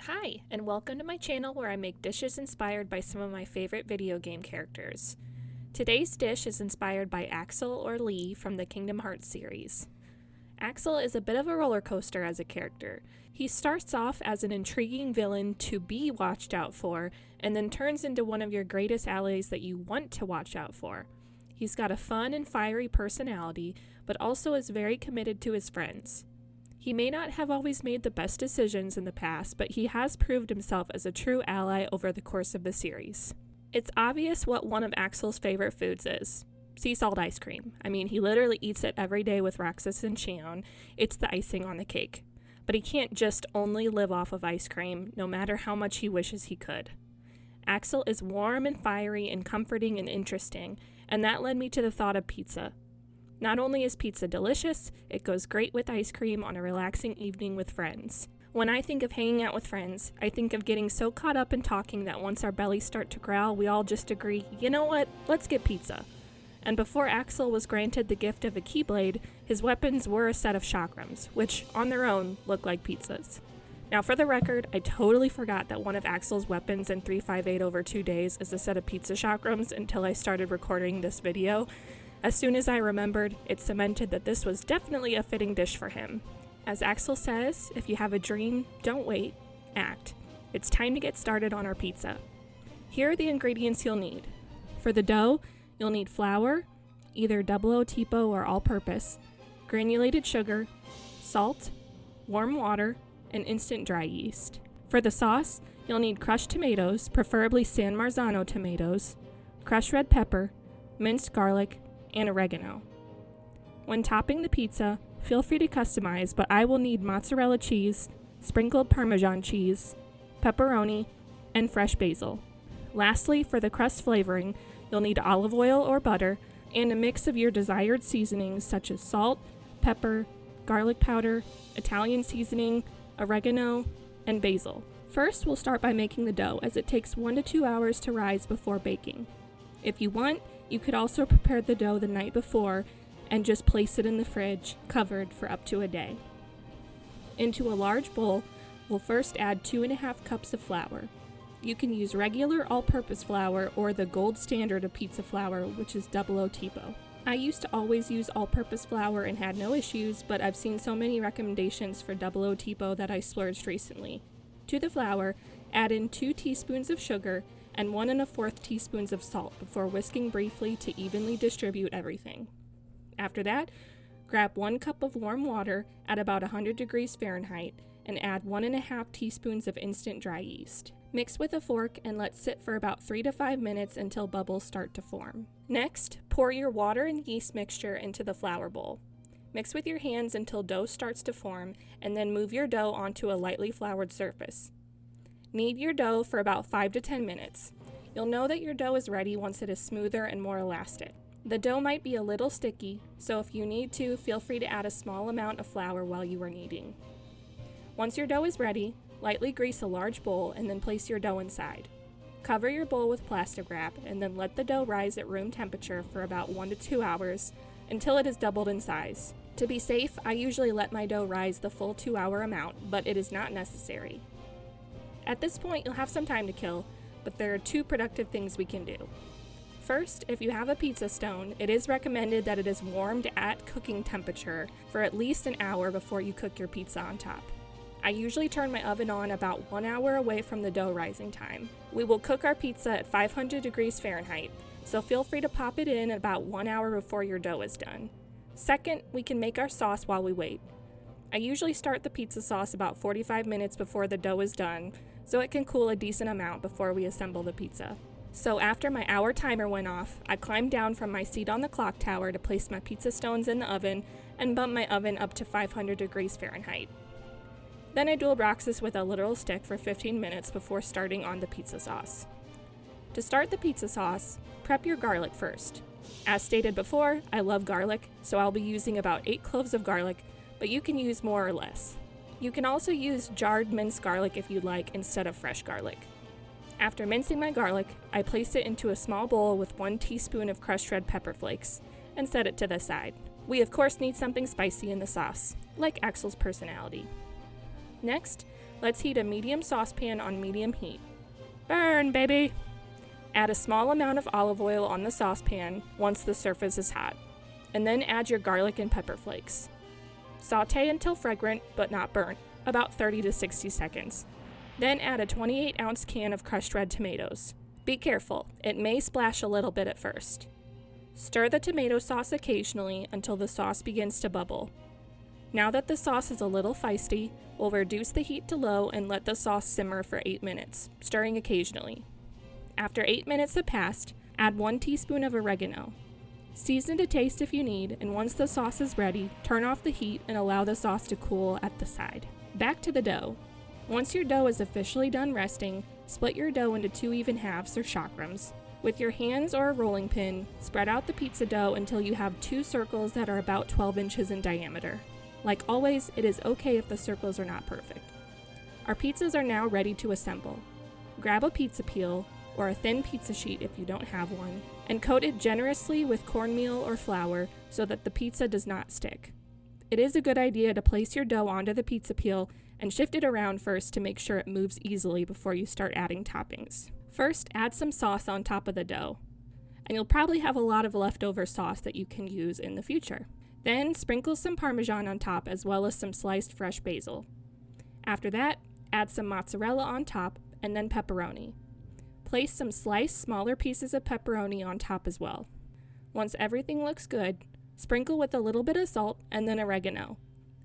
Hi, and welcome to my channel where I make dishes inspired by some of my favorite video game characters. Today's dish is inspired by Axel or Lee from the Kingdom Hearts series. Axel is a bit of a roller coaster as a character. He starts off as an intriguing villain to be watched out for, and then turns into one of your greatest allies that you want to watch out for. He's got a fun and fiery personality, but also is very committed to his friends. He may not have always made the best decisions in the past, but he has proved himself as a true ally over the course of the series. It's obvious what one of Axel's favorite foods is. Sea salt ice cream. I mean, he literally eats it every day with Roxas and Shion. It's the icing on the cake. But he can't just only live off of ice cream, no matter how much he wishes he could. Axel is warm and fiery and comforting and interesting, and that led me to the thought of pizza. Not only is pizza delicious, it goes great with ice cream on a relaxing evening with friends. When I think of hanging out with friends, I think of getting so caught up in talking that once our bellies start to growl, we all just agree, you know what, let's get pizza. And before Axel was granted the gift of a Keyblade, his weapons were a set of chakrams, which on their own look like pizzas. Now for the record, I totally forgot that one of Axel's weapons in 358 over 2 days is a set of pizza chakrams until I started recording this video. As soon as I remembered, it cemented that this was definitely a fitting dish for him. As Axel says, if you have a dream, don't wait, act. It's time to get started on our pizza. Here are the ingredients you'll need. For the dough, you'll need flour, either double O tipo or all-purpose, granulated sugar, salt, warm water, and instant dry yeast. For the sauce, you'll need crushed tomatoes, preferably San Marzano tomatoes, crushed red pepper, minced garlic, and oregano. When topping the pizza, feel free to customize, but I will need mozzarella cheese, sprinkled Parmesan cheese, pepperoni, and fresh basil. Lastly, for the crust flavoring, you'll need olive oil or butter, and a mix of your desired seasonings such as salt, pepper, garlic powder, Italian seasoning, oregano, and basil. First, we'll start by making the dough, as it takes 1 to 2 hours to rise before baking. If you want, you could also prepare the dough the night before and just place it in the fridge, covered for up to a day. Into a large bowl, we'll first add 2.5 cups of flour. You can use regular all-purpose flour or the gold standard of pizza flour, which is double O tipo. I used to always use all-purpose flour and had no issues, but I've seen so many recommendations for double O tipo that I splurged recently. To the flour, add in 2 teaspoons of sugar and 1 1/4 teaspoons of salt before whisking briefly to evenly distribute everything. After that, grab 1 cup of warm water at about 100 degrees Fahrenheit and add 1 1/2 teaspoons of instant dry yeast. Mix with a fork and let sit for about 3 to 5 minutes until bubbles start to form. Next, pour your water and yeast mixture into the flour bowl. Mix with your hands until dough starts to form, and then move your dough onto a lightly floured surface. Knead your dough for about 5 to 10 minutes. You'll know that your dough is ready once it is smoother and more elastic. The dough might be a little sticky, so if you need to, feel free to add a small amount of flour while you are kneading. Once your dough is ready, lightly grease a large bowl and then place your dough inside. Cover your bowl with plastic wrap and then let the dough rise at room temperature for about 1 to 2 hours until it is doubled in size. To be safe, I usually let my dough rise the full 2-hour amount, but it is not necessary. At this point, you'll have some time to kill, but there are 2 productive things we can do. First, if you have a pizza stone, it is recommended that it is warmed at cooking temperature for at least an hour before you cook your pizza on top. I usually turn my oven on about 1 hour away from the dough rising time. We will cook our pizza at 500 degrees Fahrenheit, so feel free to pop it in about 1 hour before your dough is done. Second, we can make our sauce while we wait. I usually start the pizza sauce about 45 minutes before the dough is done, so it can cool a decent amount before we assemble the pizza. So after my hour timer went off, I climbed down from my seat on the clock tower to place my pizza stones in the oven and bump my oven up to 500 degrees Fahrenheit. Then I dual Roxas with a literal stick for 15 minutes before starting on the pizza sauce. To start the pizza sauce, prep your garlic first. As stated before, I love garlic, so I'll be using about 8 cloves of garlic, but you can use more or less. You can also use jarred minced garlic if you'd like instead of fresh garlic. After mincing my garlic, I place it into a small bowl with 1 teaspoon of crushed red pepper flakes and set it to the side. We of course need something spicy in the sauce, like Axel's personality. Next, Let's heat a medium saucepan on medium heat. Burn, baby! Add a small amount of olive oil on the saucepan once the surface is hot, and then add your garlic and pepper flakes. Sauté until fragrant but not burnt, about 30 to 60 seconds. Then add a 28-ounce can of crushed red tomatoes. Be careful, it may splash a little bit at first. Stir the tomato sauce occasionally until the sauce begins to bubble. Now that the sauce is a little feisty, we'll reduce the heat to low and let the sauce simmer for 8 minutes, stirring occasionally. After 8 minutes have passed, add 1 teaspoon of oregano. Season to taste if you need, and once the sauce is ready, turn off the heat and allow the sauce to cool at the side. Back to the dough. Once your dough is officially done resting, split your dough into 2 even halves or chakrams. With your hands or a rolling pin, spread out the pizza dough until you have 2 circles that are about 12 inches in diameter. Like always, it is okay if the circles are not perfect. Our pizzas are now ready to assemble. Grab a pizza peel, or a thin pizza sheet if you don't have one, and coat it generously with cornmeal or flour so that the pizza does not stick. It is a good idea to place your dough onto the pizza peel and shift it around first to make sure it moves easily before you start adding toppings. First, add some sauce on top of the dough, and you'll probably have a lot of leftover sauce that you can use in the future. Then sprinkle some Parmesan on top as well as some sliced fresh basil. After that, add some mozzarella on top and then pepperoni. Place some sliced smaller pieces of pepperoni on top as well. Once everything looks good, sprinkle with a little bit of salt and then oregano.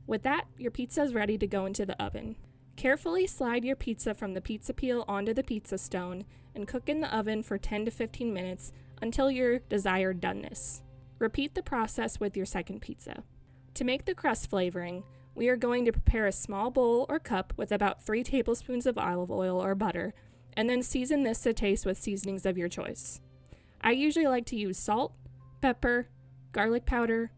With that, your pizza is ready to go into the oven. Carefully slide your pizza from the pizza peel onto the pizza stone and cook in the oven for 10 to 15 minutes until your desired doneness. Repeat the process with your second pizza. To make the crust flavoring, we are going to prepare a small bowl or cup with about 3 tablespoons of olive oil or butter, and then season this to taste with seasonings of your choice. I usually like to use salt, pepper, garlic powder,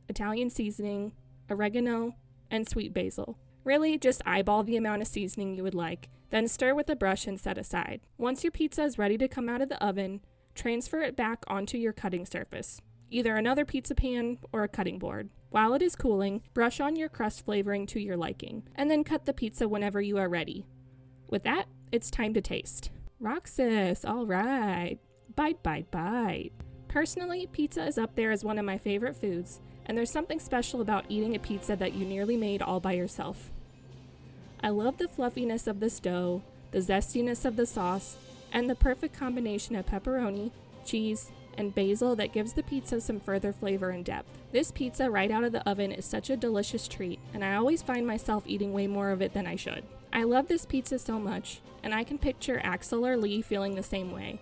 Italian seasoning, oregano, and sweet basil. Really, just eyeball the amount of seasoning you would like, then stir with a brush and set aside. Once your pizza is ready to come out of the oven, transfer it back onto your cutting surface, either another pizza pan or a cutting board. While it is cooling, brush on your crust flavoring to your liking, and then cut the pizza whenever you are ready. With that, it's time to taste. Roxas, all right. Bite, bite, bite. Personally, pizza is up there as one of my favorite foods, and there's something special about eating a pizza that you nearly made all by yourself. I love the fluffiness of this dough, the zestiness of the sauce, and the perfect combination of pepperoni, cheese, and basil that gives the pizza some further flavor and depth. This pizza right out of the oven is such a delicious treat, and I always find myself eating way more of it than I should. I love this pizza so much, and I can picture Axel or Lee feeling the same way.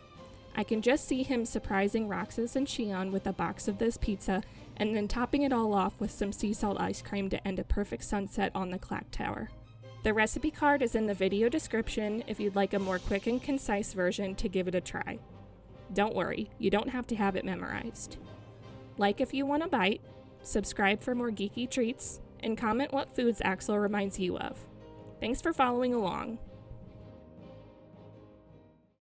I can just see him surprising Roxas and Shion with a box of this pizza, and then topping it all off with some sea salt ice cream to end a perfect sunset on the clock tower. The recipe card is in the video description if you'd like a more quick and concise version to give it a try. Don't worry, you don't have to have it memorized. Like if you want a bite, subscribe for more geeky treats, and comment what foods Axel reminds you of. Thanks for following along.